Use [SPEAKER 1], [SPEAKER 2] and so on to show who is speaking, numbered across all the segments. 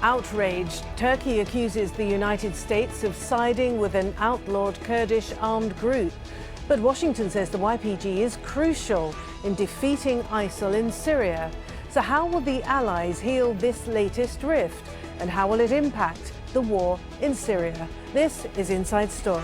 [SPEAKER 1] Outraged, Turkey accuses the United States of siding with an outlawed Kurdish armed group. But Washington says the YPG is crucial in defeating ISIL in Syria. So how will the Allies heal this latest rift? And how will it impact the war in Syria? This is Inside Story.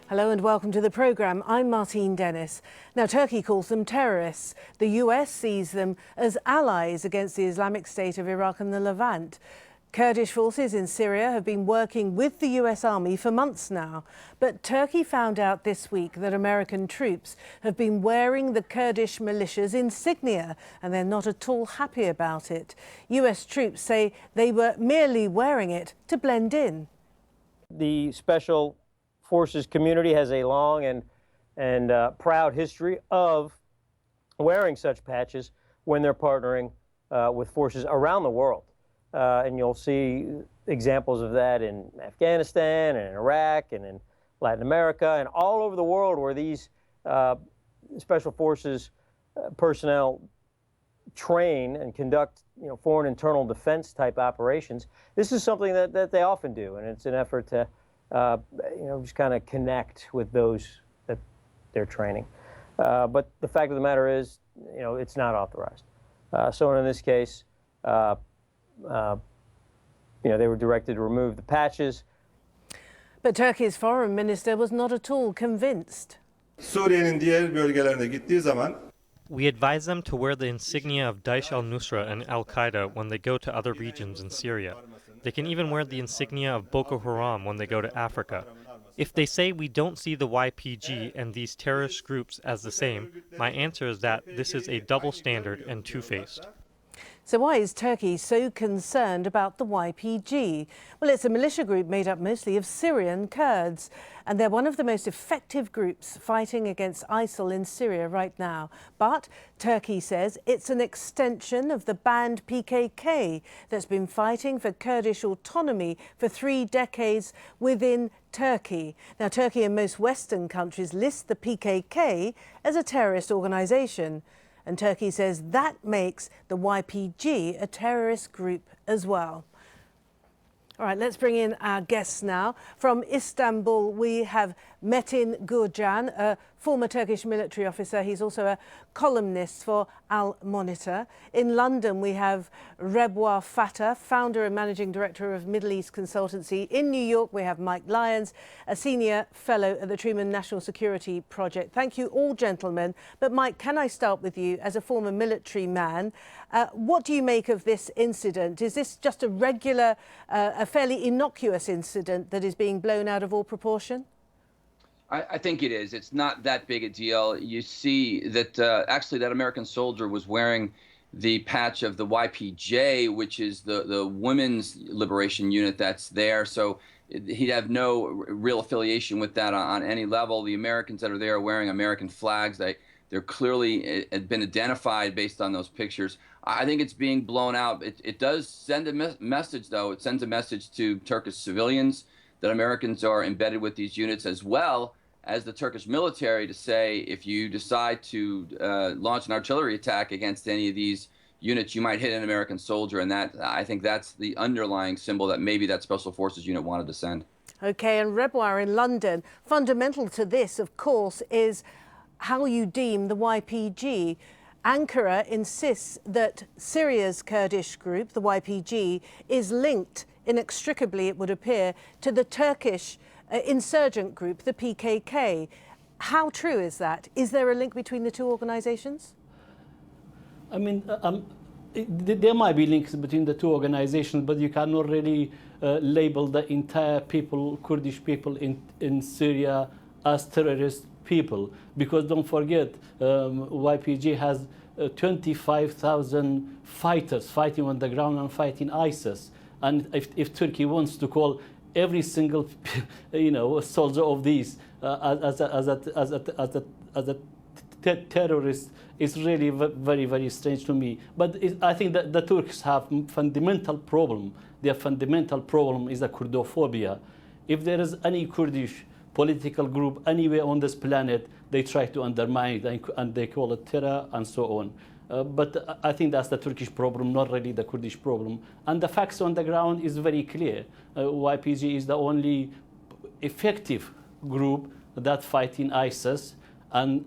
[SPEAKER 1] Hello and welcome to the programme. I'm Martine Dennis. Now, Turkey calls them terrorists. The US sees them as allies against the Islamic State of Iraq and the Levant. Kurdish forces in Syria have been working with the US Army for months now. But Turkey found out this week that American troops have been wearing the Kurdish militia's insignia, and they're not at all happy about it. US troops say they were merely wearing it to blend in.
[SPEAKER 2] The Special Forces community has a long and proud history of wearing such patches when they're partnering with forces around the world. And you'll see examples of that in Afghanistan and in Iraq and in Latin America and all over the world where these Special Forces personnel train and conduct foreign internal defense type operations. This is something that they often do, and it's an effort to just kind of connect with those that they're training. But the fact of the matter is, it's not authorized. So in this case, they were directed to remove the patches.
[SPEAKER 1] But Turkey's foreign minister was not at all convinced.
[SPEAKER 3] Suriye'nin diğer bölgelerine gittiği zaman
[SPEAKER 4] we advise them to wear the insignia of Daesh al-Nusra and al-Qaeda when they go to other regions in Syria. They can even wear the insignia of Boko Haram when they go to Africa. If they say we don't see the YPG and these terrorist groups as the same, my answer is that this is a double standard and two-faced.
[SPEAKER 1] So why is Turkey so concerned about the YPG? Well, it's a militia group made up mostly of Syrian Kurds, and they're one of the most effective groups fighting against ISIL in Syria right now. But Turkey says it's an extension of the banned PKK that's been fighting for Kurdish autonomy for 3 decades within Turkey. Now, Turkey and most Western countries list the PKK as a terrorist organisation. And Turkey says that makes the YPG a terrorist group as well. All right, let's bring in our guests now. From Istanbul, we have Metin Gurcan, a former Turkish military officer. He's also a columnist for Al Monitor. In London, we have Rebwa Fatah, founder and managing director of Middle East Consultancy. In New York, we have Mike Lyons, a senior fellow at the Truman National Security Project. Thank you all, gentlemen. But Mike, can I start with you as a former military man? What do you make of this incident? Is this just a regular, a fairly innocuous incident that is being blown out of all proportion?
[SPEAKER 5] I think it is. It's not that big a deal. You see that actually that American soldier was wearing the patch of the YPJ, which is the Women's Liberation Unit that's there. So he'd have no real affiliation with that on any level. The Americans that are there are wearing American flags. They're clearly been identified based on those pictures. I think it's being blown out. It does send a message, though. It sends a message to Turkish civilians that Americans are embedded with these units, as well as the Turkish military, to say if you decide to launch an artillery attack against any of these units, you might hit an American soldier. And that, I think that's the underlying symbol that maybe that Special Forces unit wanted to send. OK, and Rebwa in London, fundamental to this, of course, is how you deem the YPG. Ankara insists that Syria's Kurdish group, the YPG, is linked inextricably, it would appear, to the Turkish insurgent group, the PKK. How true is that? Is there a link between the two organizations?
[SPEAKER 6] I mean, there might be links between the two organizations, but you cannot really label the entire people, Kurdish people in Syria, as terrorist people, because don't forget, YPG has 25,000 fighters fighting on the ground and fighting ISIS. And if Turkey wants to call every single, soldier of these as a terrorists is really very, very strange to me. But I think that the Turks have fundamental problem. Their fundamental problem is the Kurdophobia. If there is any Kurdish political group anywhere on this planet, they try to undermine it and they call it terror and so on. But I think that's the Turkish problem, not really the Kurdish problem. And the facts on the ground is very clear. YPG is the only effective group that fighting ISIS, and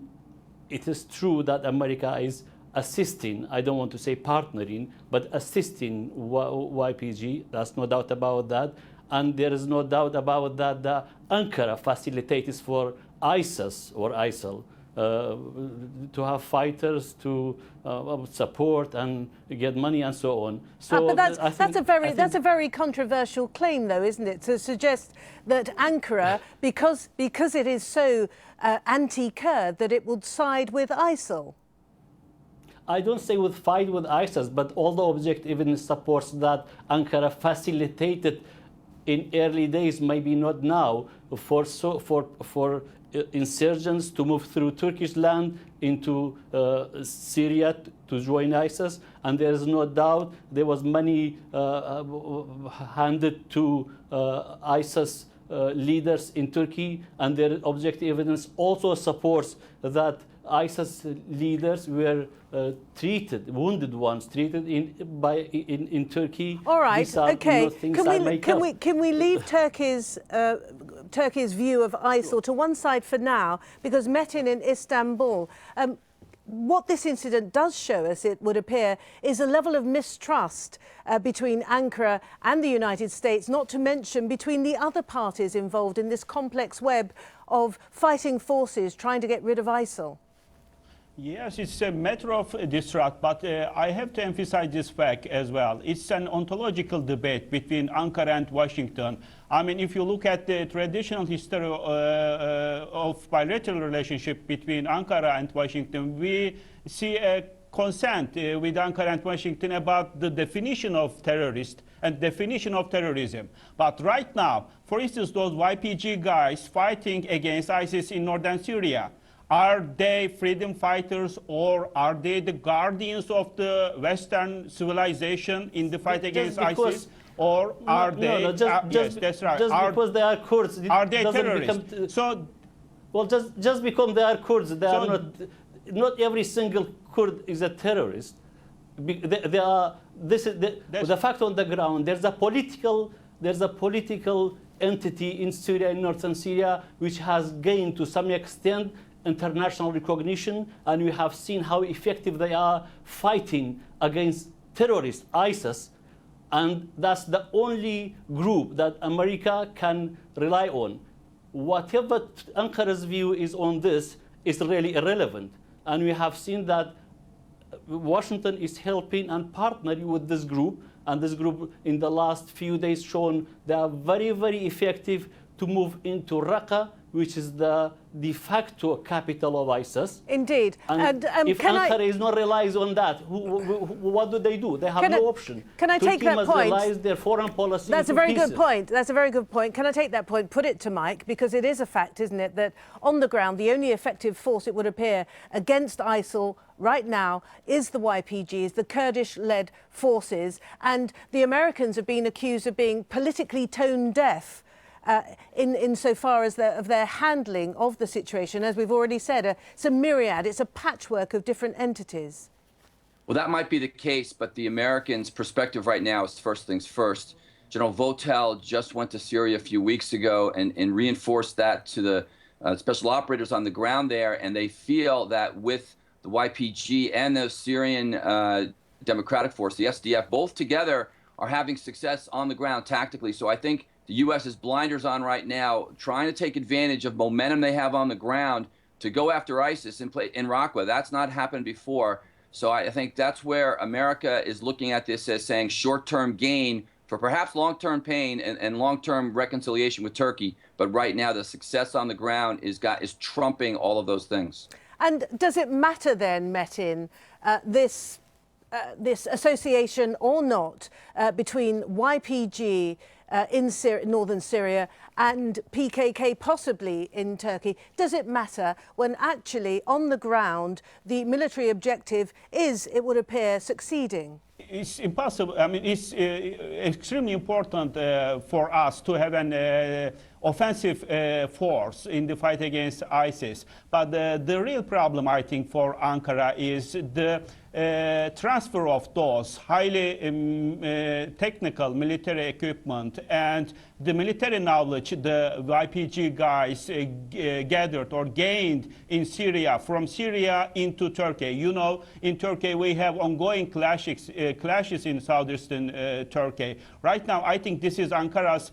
[SPEAKER 6] it is true that America is assisting, I don't want to say partnering, but assisting YPG. There's no doubt about that. And there is no doubt about that the Ankara facilitates for ISIS or ISIL to have fighters to support and get money and so on. So
[SPEAKER 1] but that's a very controversial claim, though, isn't it? To suggest that Ankara, because it is so anti-Kurd, that it would side with ISIL.
[SPEAKER 6] I don't say would fight with ISIS, but all the objective evidence supports that Ankara facilitated in early days, maybe not now, for insurgents to move through Turkish land into Syria to join ISIS, and there is no doubt there was money handed to ISIS leaders in Turkey, and their objective evidence also supports that ISIS leaders were treated, wounded ones, treated in Turkey.
[SPEAKER 1] All right, okay. Can we leave Turkey's view of ISIL to one side for now? Because Metin in Istanbul, what this incident does show us, it would appear, is a level of mistrust between Ankara and the United States, not to mention between the other parties involved in this complex web of fighting forces trying to get rid of ISIL.
[SPEAKER 7] Yes, it's a matter of distrust, but I have to emphasize this fact as well. It's an ontological debate between Ankara and Washington. I mean, if you look at the traditional history of bilateral relationship between Ankara and Washington, we see a consent with Ankara and Washington about the definition of terrorist and definition of terrorism. But right now, for instance, those YPG guys fighting against ISIS in northern Syria, are they freedom fighters, or are they the guardians of the Western civilization in the fight against ISIS? Or are they? Yes, that's right.
[SPEAKER 6] Just because they are Kurds,
[SPEAKER 7] are they terrorists?
[SPEAKER 6] Well, just because they are Kurds, they are not. Not every single Kurd is a terrorist. They are. This is the fact on the ground. There's a political entity in Syria, in northern Syria, which has gained to some extent international recognition, and we have seen how effective they are fighting against terrorists, ISIS, and that's the only group that America can rely on. Whatever Ankara's view is on this is really irrelevant, and we have seen that Washington is helping and partnering with this group, and this group in the last few days shown they are very, very effective to move into Raqqa, which is the de facto capital of ISIS.
[SPEAKER 1] Indeed.
[SPEAKER 6] And if Ankara is not relies on that, what do? They have no option.
[SPEAKER 1] Can I take that point?
[SPEAKER 6] Turkey must realize their foreign policy.
[SPEAKER 1] That's a very good point. That's a very good point. Can I take that point, put it to Mike, because it is a fact, isn't it, that on the ground, the only effective force, it would appear, against ISIL right now is the YPGs, the Kurdish-led forces, and the Americans have been accused of being politically tone deaf insofar as their handling of the situation. As we've already said, it's a myriad, it's a patchwork of different entities.
[SPEAKER 5] Well, that might be the case, but the Americans' perspective right now is first things first. General Votel just went to Syria a few weeks ago and reinforced that to the special operators on the ground there, and they feel that with the YPG and the Syrian Democratic Force, the SDF, both together are having success on the ground tactically. So I think the U.S. has blinders on right now, trying to take advantage of momentum they have on the ground to go after ISIS and play in Raqqa. That's not happened before. So I think that's where America is looking at this as saying short-term gain for perhaps long-term pain and long-term reconciliation with Turkey. But right now, the success on the ground is trumping all of those things.
[SPEAKER 1] And does it matter then, Metin, this this association or not between YPG in northern Syria and PKK possibly in Turkey, does it matter when actually on the ground the military objective is, it would appear, succeeding?
[SPEAKER 7] It's impossible. I mean, it's extremely important for us to have an offensive force in the fight against ISIS. But the real problem, I think, for Ankara is the transfer of those highly technical military equipment and the military knowledge the YPG guys gathered or gained in Syria, from Syria into Turkey. You know, in Turkey we have ongoing clashes in southeastern Turkey. Right now, I think this is Ankara's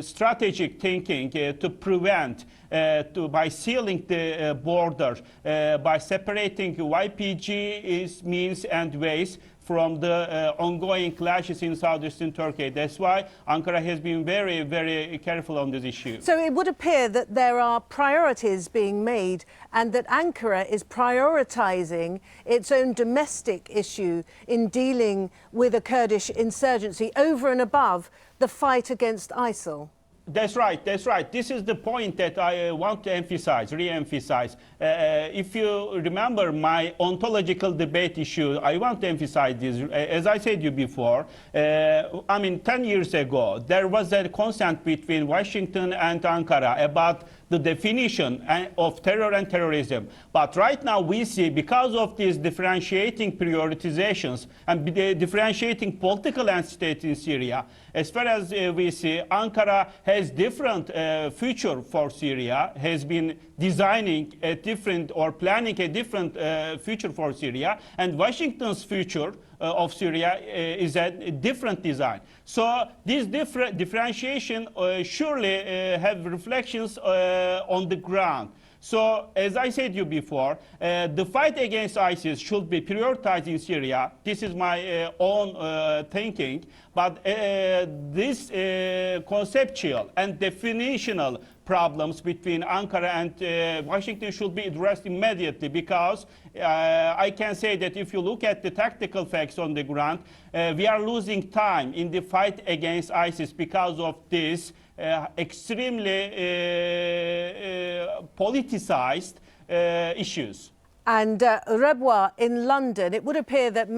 [SPEAKER 7] strategic thinking to prevent by sealing the border, by separating YPG means and ways from the ongoing clashes in southeastern Turkey. That's why Ankara has been very, very careful on this issue.
[SPEAKER 1] So it would appear that there are priorities being made and that Ankara is prioritizing its own domestic issue in dealing with a Kurdish insurgency over and above the fight against ISIL.
[SPEAKER 7] That's right, that's right. This is the point that I want to emphasize, re-emphasize. If you remember my ontological debate issue, I want to emphasize this. As I said you before, I mean, 10 years ago, there was a consent between Washington and Ankara about the definition of terror and terrorism. But right now we see, because of these differentiating prioritizations and the differentiating political entity in Syria, as far as we see, Ankara has different future for Syria, has been designing a different or planning a different future for Syria, and Washington's future of Syria is a different design. So this differentiation surely have reflections on the ground. So, as I said you before, the fight against ISIS should be prioritized in Syria. This is my own thinking. But this conceptual and definitional problems between Ankara and Washington should be addressed immediately, because I can say that if you look at the tactical facts on the ground, we are losing time in the fight against ISIS because of this extremely politicized issues.
[SPEAKER 1] And Rebwa in London, it would appear that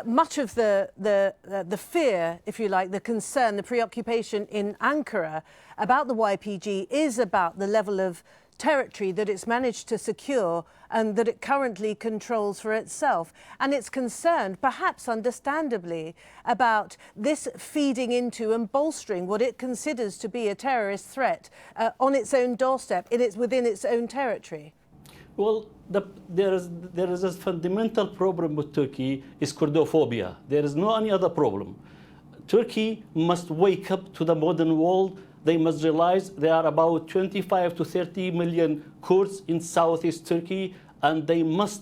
[SPEAKER 1] much of the fear, if you like, the concern, the preoccupation in Ankara about the YPG is about the level of territory that it's managed to secure and that it currently controls for itself. And it's concerned, perhaps understandably, about this feeding into and bolstering what it considers to be a terrorist threat on its own doorstep, within its own territory.
[SPEAKER 6] Well, there is a fundamental problem with Turkey, is Kurdophobia. There is no any other problem. Turkey must wake up to the modern world. They must realize there are about 25 to 30 million Kurds in southeast Turkey, and they must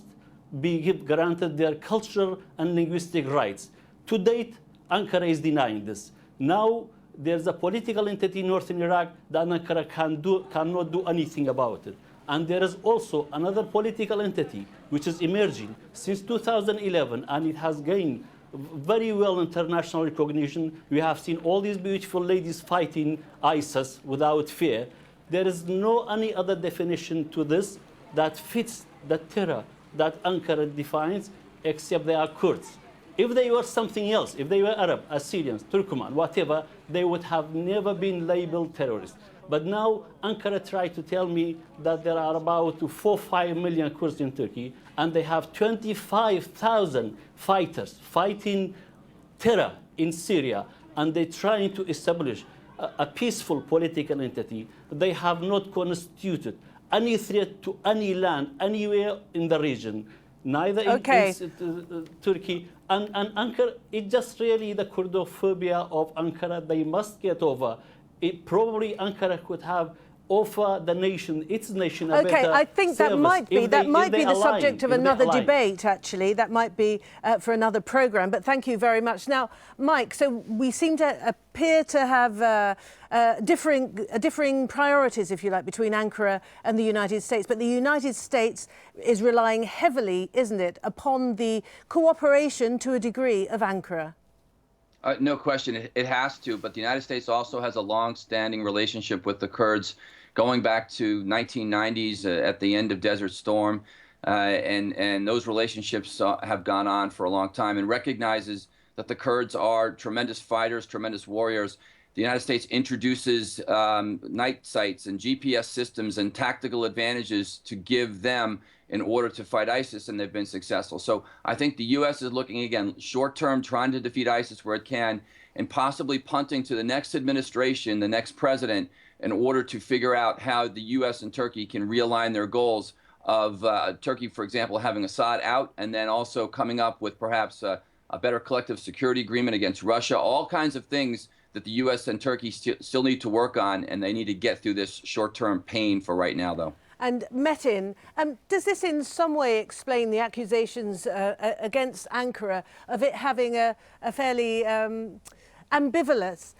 [SPEAKER 6] be granted their cultural and linguistic rights. To date, Ankara is denying this. Now, there's a political entity in northern Iraq that Ankara cannot do anything about it. And there is also another political entity which is emerging since 2011, and it has gained very well international recognition. We have seen all these beautiful ladies fighting ISIS without fear. There is no any other definition to this that fits the terror that Ankara defines, except they are Kurds. If they were something else, if they were Arab, Assyrians, Turkoman, whatever, they would have never been labeled terrorists. But now Ankara tried to tell me that there are about 4-5 million Kurds in Turkey, and they have 25,000 fighters fighting terror in Syria, and they're trying to establish a peaceful political entity. They have not constituted any threat to any land anywhere in the region, neither in Turkey. And Ankara, it's just really the Kurdophobia of Ankara they must get over. Probably Ankara could have offer the nation, its nation, a
[SPEAKER 1] Okay,
[SPEAKER 6] better
[SPEAKER 1] I think that
[SPEAKER 6] service.
[SPEAKER 1] might be
[SPEAKER 6] If they
[SPEAKER 1] the
[SPEAKER 6] align,
[SPEAKER 1] subject of
[SPEAKER 6] if they
[SPEAKER 1] another
[SPEAKER 6] align.
[SPEAKER 1] debate. Actually, that might be for another program. But thank you very much. Now, Mike, so we seem to appear to have differing priorities, if you like, between Ankara and the United States. But the United States is relying heavily, isn't it, upon the cooperation to a degree of Ankara.
[SPEAKER 5] No question, it has to, but the United States also has a long-standing relationship with the Kurds going back to 1990s at the end of Desert Storm, and those relationships have gone on for a long time, and recognizes that the Kurds are tremendous fighters, tremendous warriors. The United States introduces night sights and GPS systems and tactical advantages to give them in order to fight ISIS, and they've been successful. So I think the U.S. is looking, again, short-term, trying to defeat ISIS where it can, and possibly punting to the next administration, the next president, in order to figure out how the U.S. and Turkey can realign their goals of Turkey, for example, having Assad out, and then also coming up with perhaps a better collective security agreement against Russia, all kinds of things that the U.S. and Turkey still need to work on, and they need to get through this short-term pain for right now, though.
[SPEAKER 1] And Metin, does this in some way explain the accusations against Ankara of it having a fairly ambivalent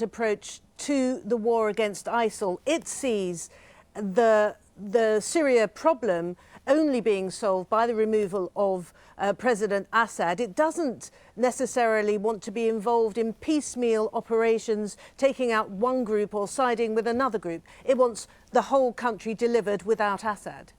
[SPEAKER 1] approach to the war against ISIL? It sees the Syria problem only being solved by the removal of President Assad. It doesn't necessarily want to be involved in piecemeal operations, taking out one group or siding with another group. It wants the whole country delivered without Assad.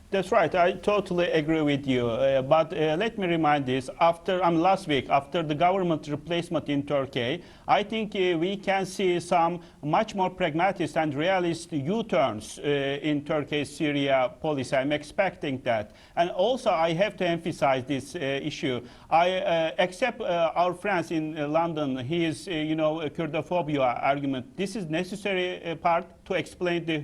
[SPEAKER 7] That's right. I totally agree with you. But let me remind this. Last week, after the government replacement in Turkey, I think we can see some much more pragmatic and realist U-turns in Turkey's Syria policy. I'm expecting that. And also, I have to emphasize this issue. I accept our friends in London, his, Kurdophobia argument. This is necessary part to explain the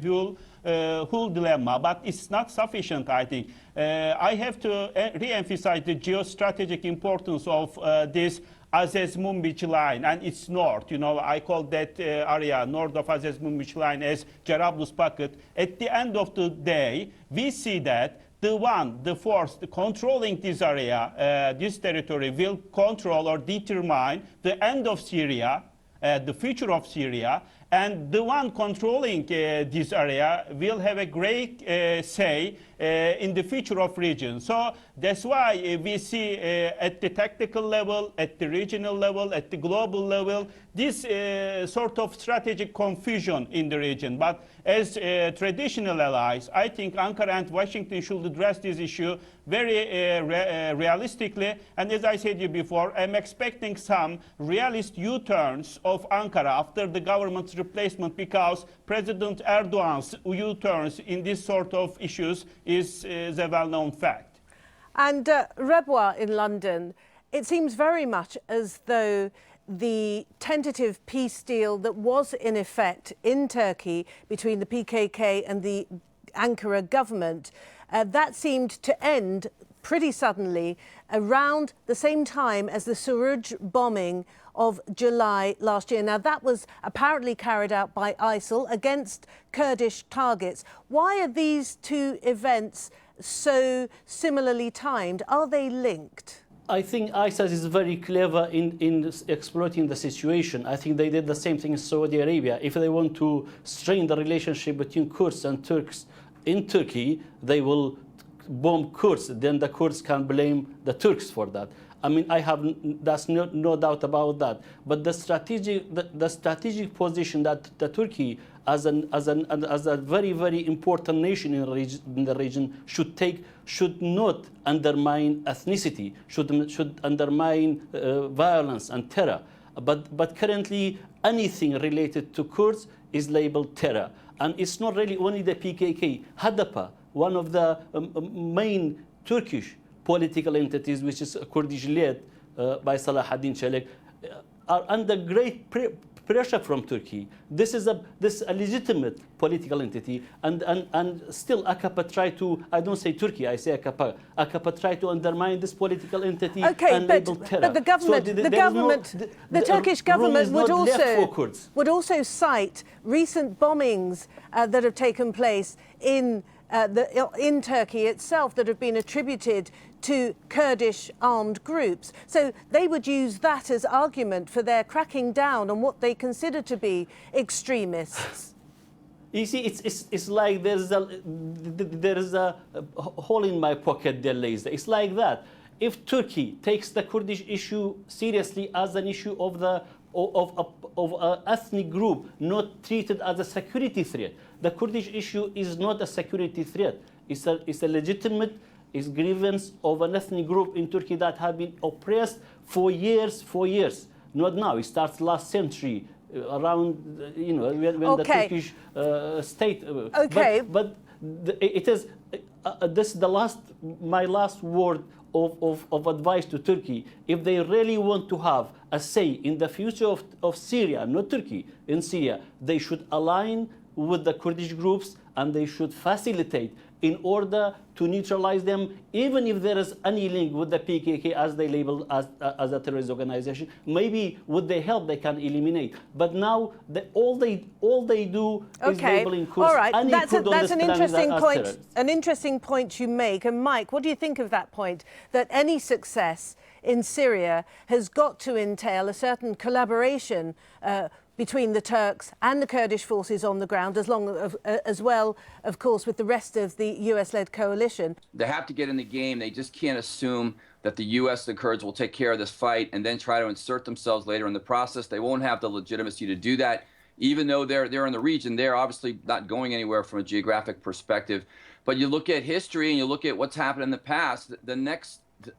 [SPEAKER 7] whole dilemma, but it's not sufficient, I think. I have to re-emphasize the geostrategic importance of this Azez-Munbic line and its north. I call that area north of Azez-Munbic line as Jarablus pocket. At the end of the day, we see that the force controlling this area, this territory, will control or determine the end of Syria, the future of Syria, and the one controlling this area will have a great say in the future of region. So that's why we see at the tactical level, at the regional level, at the global level, this sort of strategic confusion in the region. But as traditional allies, I think Ankara and Washington should address this issue very realistically. And as I said to you before, I'm expecting some realist U-turns of Ankara after the government's replacement, because President Erdogan's U-turns in this sort of issues is a well-known fact.
[SPEAKER 1] And Rebwa in London, it seems very much as though the tentative peace deal that was in effect in Turkey between the PKK and the Ankara government, that seemed to end pretty suddenly around the same time as the Suruj bombing of July last year. Now, that was apparently carried out by ISIL against Kurdish targets. Why are these two events so similarly timed? Are they linked?
[SPEAKER 6] I think ISIS is very clever in exploiting the situation. I think they did the same thing in Saudi Arabia. If they want to strain the relationship between Kurds and Turks in Turkey, they will bomb Kurds. Then the Kurds can blame the Turks for that. I mean, that's no doubt about that. But the strategic position that Turkey, as a very, very important nation in the region, should take, should not undermine ethnicity, should undermine violence and terror. But currently, anything related to Kurds is labeled terror. And it's not really only the PKK. HDP, one of the main Turkish political entities, which is Kurdish led by Salah ad-Din Çelik, are under great pressure from Turkey. This is a legitimate political entity, and still AKP try to, I don't say Turkey, I say AKP try to undermine this political entity and label terror.
[SPEAKER 1] But the government,
[SPEAKER 6] So
[SPEAKER 1] the Turkish government would
[SPEAKER 6] also
[SPEAKER 1] cite recent bombings that have taken place in Turkey itself that have been attributed to Kurdish armed groups. So they would use that as argument for their cracking down on what they consider to be extremists.
[SPEAKER 6] You see, it's like there is a hole in my pocket, delays. It's like that. If Turkey takes the Kurdish issue seriously as an issue of an ethnic group, not treated as a security threat, the Kurdish issue is not a security threat. It's a legitimate grievance of an ethnic group in Turkey that have been oppressed for years. Not now. It starts last century, around when the Turkish state. But it is this is my last word of advice to Turkey. If they really want to have a say in the future of Syria, not Turkey, in Syria, they should align with the Kurdish groups and they should facilitate in order to neutralize them, even if there is any link with the PKK as they label as a terrorist organization. Maybe with their help they can eliminate. But now all they do is labeling Kurds.
[SPEAKER 1] All right, that's an interesting point. An interesting point you make. And Mike, what do you think of that point? That any success in Syria has got to entail a certain collaboration between the Turks and the Kurdish forces on the ground, as well, of course, with the rest of the US-led coalition.
[SPEAKER 5] They have to get in the game. They just can't assume that the US and the Kurds will take care of this fight and then try to insert themselves later in the process. They won't have the legitimacy to do that. Even though they're in the region, they're obviously not going anywhere from a geographic perspective. But you look at history and you look at what's happened in the past,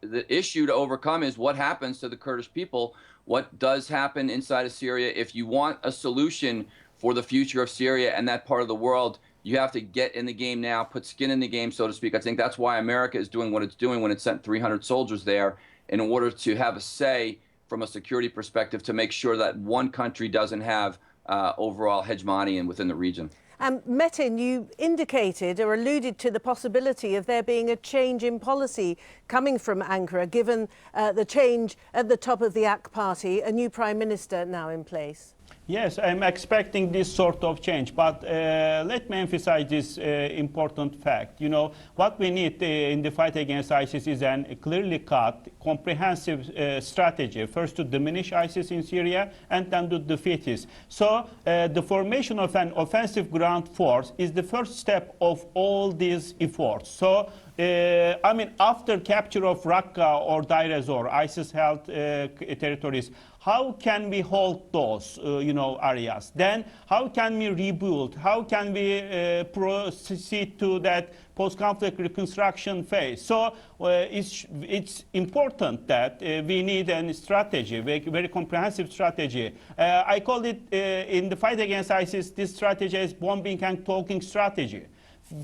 [SPEAKER 5] the issue to overcome is what happens to the Kurdish people. What does happen inside of Syria? If you want a solution for the future of Syria and that part of the world, you have to get in the game now, put skin in the game, so to speak. I think that's why America is doing what it's doing when it sent 300 soldiers there, in order to have a say from a security perspective to make sure that one country doesn't have overall hegemony within the region.
[SPEAKER 1] Metin, you indicated or alluded to the possibility of there being a change in policy coming from Ankara, given the change at the top of the AK party, a new prime minister now in place.
[SPEAKER 7] Yes, I'm expecting this sort of change, but let me emphasize this important fact. You know, what we need in the fight against ISIS is a clearly cut, comprehensive strategy, first to diminish ISIS in Syria and then to defeat it. So the formation of an offensive ground force is the first step of all these efforts. So I mean, after capture of Raqqa or Deir ez-Zor, ISIS-held territories, how can we hold those, areas? Then, how can we rebuild? How can we proceed to that post-conflict reconstruction phase? So it's important that we need a strategy, very comprehensive strategy. I call it in the fight against ISIS, this strategy is bombing and talking strategy.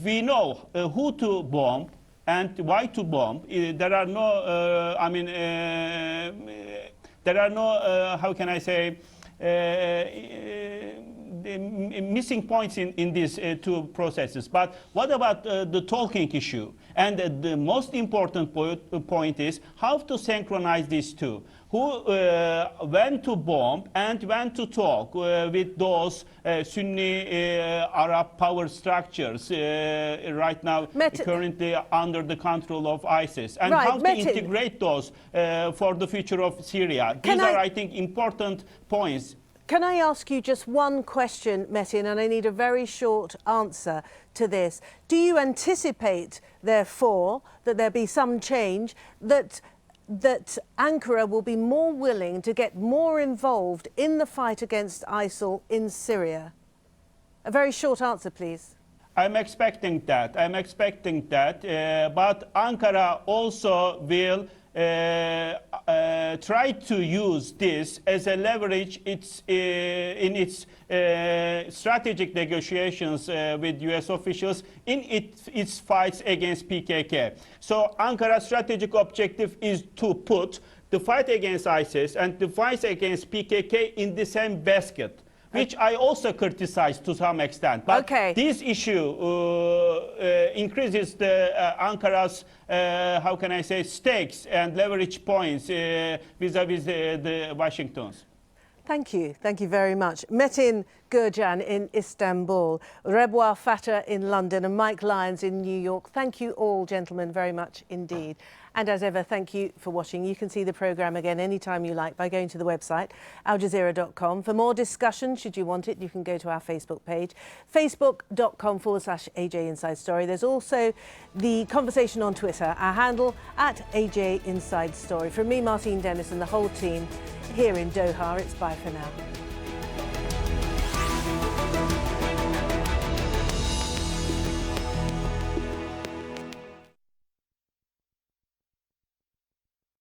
[SPEAKER 7] We know who to bomb and why to bomb. There are no, how can I say, missing points in these two processes. But what about the talking issue? And the most important point is how to synchronize these two. When to bomb and when to talk with those Sunni Arab power structures right now currently under the control of ISIS, and how to integrate those for the future of Syria. These are, I think, important points.
[SPEAKER 1] Can I ask you just one question, Metin, and I need a very short answer to this. Do you anticipate, therefore, that there be some change, that Ankara will be more willing to get more involved in the fight against ISIL in Syria? A very short answer, please.
[SPEAKER 7] I'm expecting that. But Ankara also will try to use this as a leverage in its strategic negotiations with US officials in its fights against PKK. So Ankara's strategic objective is to put the fight against ISIS and the fight against PKK in the same basket, which I also criticize to some extent. But this issue increases the Ankara's, how can I say, stakes and leverage points vis-a-vis the Washington's.
[SPEAKER 1] Thank you very much. Metin Gurcan in Istanbul, Rebois Fatah in London and Mike Lyons in New York. Thank you all, gentlemen, very much indeed. And as ever, thank you for watching. You can see the programme again anytime you like by going to the website, aljazeera.com. For more discussion, should you want it, you can go to our Facebook page, facebook.com/AJ Inside Story. There's also the conversation on Twitter, our handle @AJ Inside Story. From me, Martine Dennis, and the whole team here in Doha, it's bye for now.